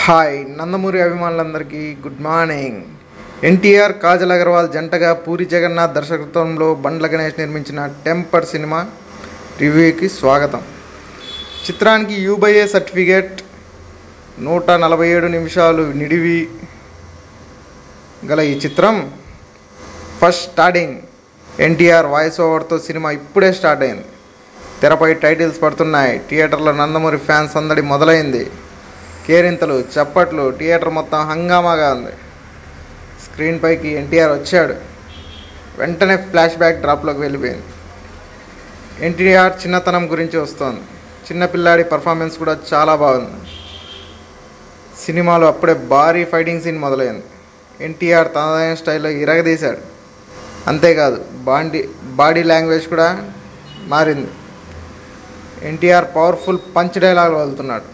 Hi Nandamuri అభిమానులందరికీ good morning. NTR, Kajal Aggarwal జంటగా పూరి జగన్నాథ్ దర్శకత్వంలో బండ్ల గణేష్ నిర్మించిన టెంపర్ సినిమా రివ్యూకి స్వాగతం. చిత్రానికి U/A సర్టిఫికేట్, 147 నిమిషాలు నిడివి గల ఈ చిత్రం ఫస్ట్ స్టార్టింగ్ ఎన్టీఆర్ వాయిస్ ఓవర్తో సినిమా ఇప్పుడే స్టార్ట్ అయింది. తెరపై టైటిల్స్ పడుతున్నాయి. థియేటర్లో నందమూరి ఫ్యాన్స్ అందడి మొదలైంది. కేరింతలు, చప్పట్లు, థియేటర్ మొత్తం హంగామాగా ఉంది. స్క్రీన్ పైకి ఎన్టీఆర్ వచ్చాడు. వెంటనే ఫ్లాష్ బ్యాక్ డ్రాప్లోకి వెళ్ళిపోయింది. ఎన్టీఆర్ చిన్నతనం గురించి వస్తోంది. చిన్నపిల్లాడి పర్ఫార్మెన్స్ కూడా చాలా బాగుంది. సినిమాలో అప్పుడే భారీ ఫైటింగ్ సీన్ మొదలైంది. ఎన్టీఆర్ తనదైన స్టైల్లో ఇరగదీశాడు. అంతేకాదు బాడీ లాంగ్వేజ్ కూడా మారింది. ఎన్టీఆర్ పవర్ఫుల్ పంచ్ డైలాగులు వదులుతున్నాడు.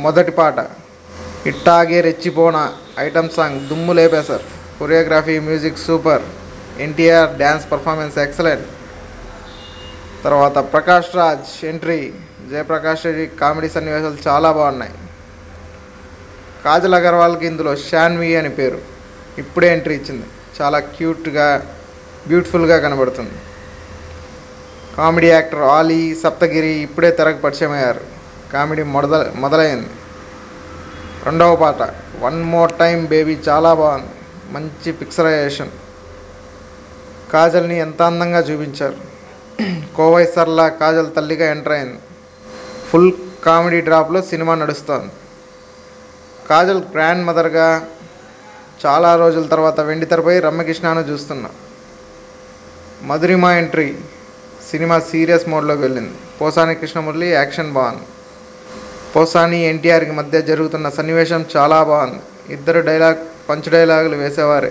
మొదటి పాట ఇట్టాగే రెచ్చిపోనా ఐటమ్ సాంగ్ దుమ్ము లేపేశారు. Choreography, music super. NTR dance performance excellent. తర్వాత ప్రకాష్ రాజ్ ఎంట్రీ, జయప్రకాష్ రెడ్డి కామెడీ సన్నివేశాలు చాలా బాగున్నాయి. కాజల్ అగర్వాల్కి ఇందులో షాన్వి అని పేరు. ఇప్పుడే ఎంట్రీ ఇచ్చింది. చాలా క్యూట్గా, బ్యూటిఫుల్గా కనబడుతుంది. కామెడీ యాక్టర్ ఆలీ, సప్తగిరి ఇప్పుడే తెరకు పరిచయం అయ్యారు. కామెడీ మొదలైంది. రెండవ పాట వన్ మోర్ టైమ్ బేబీ చాలా బాగుంది. మంచి పిక్చరైజేషన్. కాజల్ని ఎంత అందంగా చూపించారు. కోవై సర్లా కాజల్ తల్లిగా ఎంటర్ అయింది. ఫుల్ కామెడీ డ్రాప్లో సినిమా నడుస్తోంది. కాజల్ గ్రాండ్ మదర్గా చాలా రోజుల తర్వాత వెండితెరపై రమ్యకృష్ణను చూస్తున్నాం. మధురిమ ఎంట్రీ, సినిమా సీరియస్ మోడ్లోకి వెళ్ళింది. పోసాని కృష్ణమురళి యాక్షన్ బాగుంది. పోసాని ఎన్టీఆర్కి మధ్య జరుగుతున్న సన్నివేశం చాలా బాగుంది. ఇద్దరు పంచ్ డైలాగులు వేసేవారే.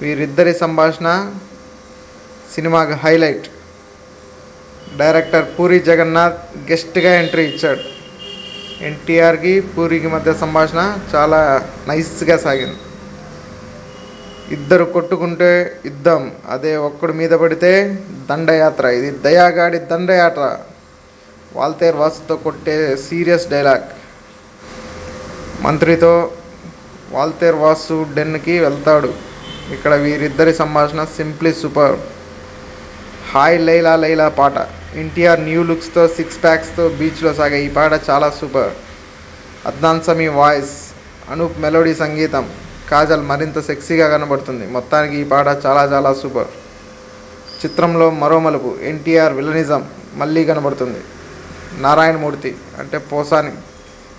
వీరిద్దరి సంభాషణ సినిమాకి హైలైట్. డైరెక్టర్ పూరి జగన్నాథ్ గెస్ట్గా ఎంట్రీ ఇచ్చాడు. ఎన్టీఆర్కి పూరికి మధ్య సంభాషణ చాలా నైస్గా సాగింది. ఇద్దరు కొట్టుకుంటే యుద్ధం, అదే ఒక్కడి మీద పడితే దండయాత్ర. ఇది దయాగాడి దండయాత్ర. వాల్తేర్ వాసుతో కొట్టే సీరియస్ డైలాగ్. మంత్రితో వాల్తేర్ వాసు డెన్కి వెళ్తాడు. ఇక్కడ వీరిద్దరి సంభాషణ simply super. Hi Laila Laila పాట. ఎన్టీఆర్ న్యూ లుక్స్తో, 6 ప్యాక్స్తో బీచ్లో సాగే ఈ పాట చాలా సూపర్. అద్నాన్ సమీ వాయిస్, అనూప్ మెలోడీ సంగీతం. కాజల్ మరింత సెక్సీగా కనబడుతుంది. మొత్తానికి ఈ పాట చాలా చాలా సూపర్. చిత్రంలో మరో మలుపు. ఎన్టీఆర్ విలనిజం మళ్ళీ కనబడుతుంది. నారాయణమూర్తి అంటే Posani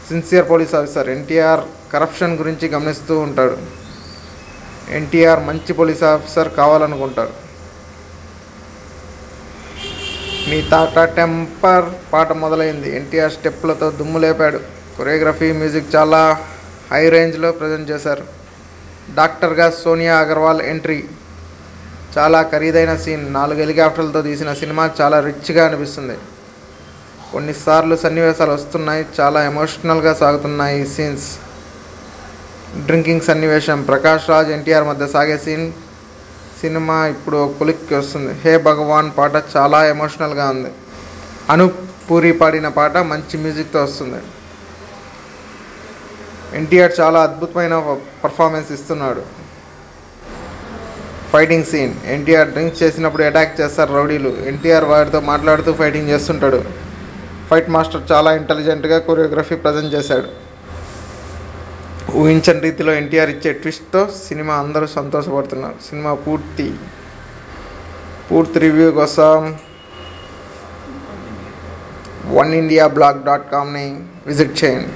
sincere police officer. NTR corruption గురించి గమనిస్తూ ఉంటాడు. ఎన్టీఆర్ మంచి పోలీస్ ఆఫీసర్ కావాలనుకుంటారు. మీ తాట టెంపర్ పాట మొదలైంది. ఎన్టీఆర్ స్టెప్లతో దుమ్ము లేపాడు. కొరియోగ్రఫీ, మ్యూజిక్ చాలా హై రేంజ్లో ప్రజెంట్ చేశారు. డాక్టర్గా సోనియా అగర్వాల్ ఎంట్రీ. చాలా ఖరీదైన సీన్. 4 హెలికాప్టర్లతో తీసిన సినిమా చాలా రిచ్గా అనిపిస్తుంది. కొన్నిసార్లు సన్నివేశాలు వస్తున్నాయి, చాలా ఎమోషనల్గా సాగుతున్నాయి ఈ సీన్స్. డ్రింకింగ్ సన్నివేశం, ప్రకాష్ రాజ్ ఎన్టీఆర్ మధ్య సాగే సీన్ సినిమా ఇప్పుడు కొలిక్కి వస్తుంది. హే భగవాన్ పాట చాలా ఎమోషనల్గా ఉంది. అనూప్ పూరి పాడిన పాట మంచి మ్యూజిక్తో వస్తుంది. ఎన్టీఆర్ చాలా అద్భుతమైన పర్ఫార్మెన్స్ ఇస్తున్నాడు. ఫైటింగ్ సీన్, ఎన్టీఆర్ డ్రింక్స్ చేసినప్పుడు అటాక్ చేస్తారు రౌడీలు. ఎన్టీఆర్ వారితో మాట్లాడుతూ ఫైటింగ్ చేస్తుంటాడు. ఫైట్ మాస్టర్ చాలా ఇంటెలిజెంట్గా కొరియోగ్రఫీ ప్రజెంట్ చేశాడు. ఊహించని రీతిలో ఎన్టీఆర్ ఇచ్చే ట్విస్ట్తో సినిమా అందరూ సంతోషపడుతున్నారు. సినిమా పూర్తి రివ్యూ కోసం oneindiablog.comని విజిట్ చేయండి.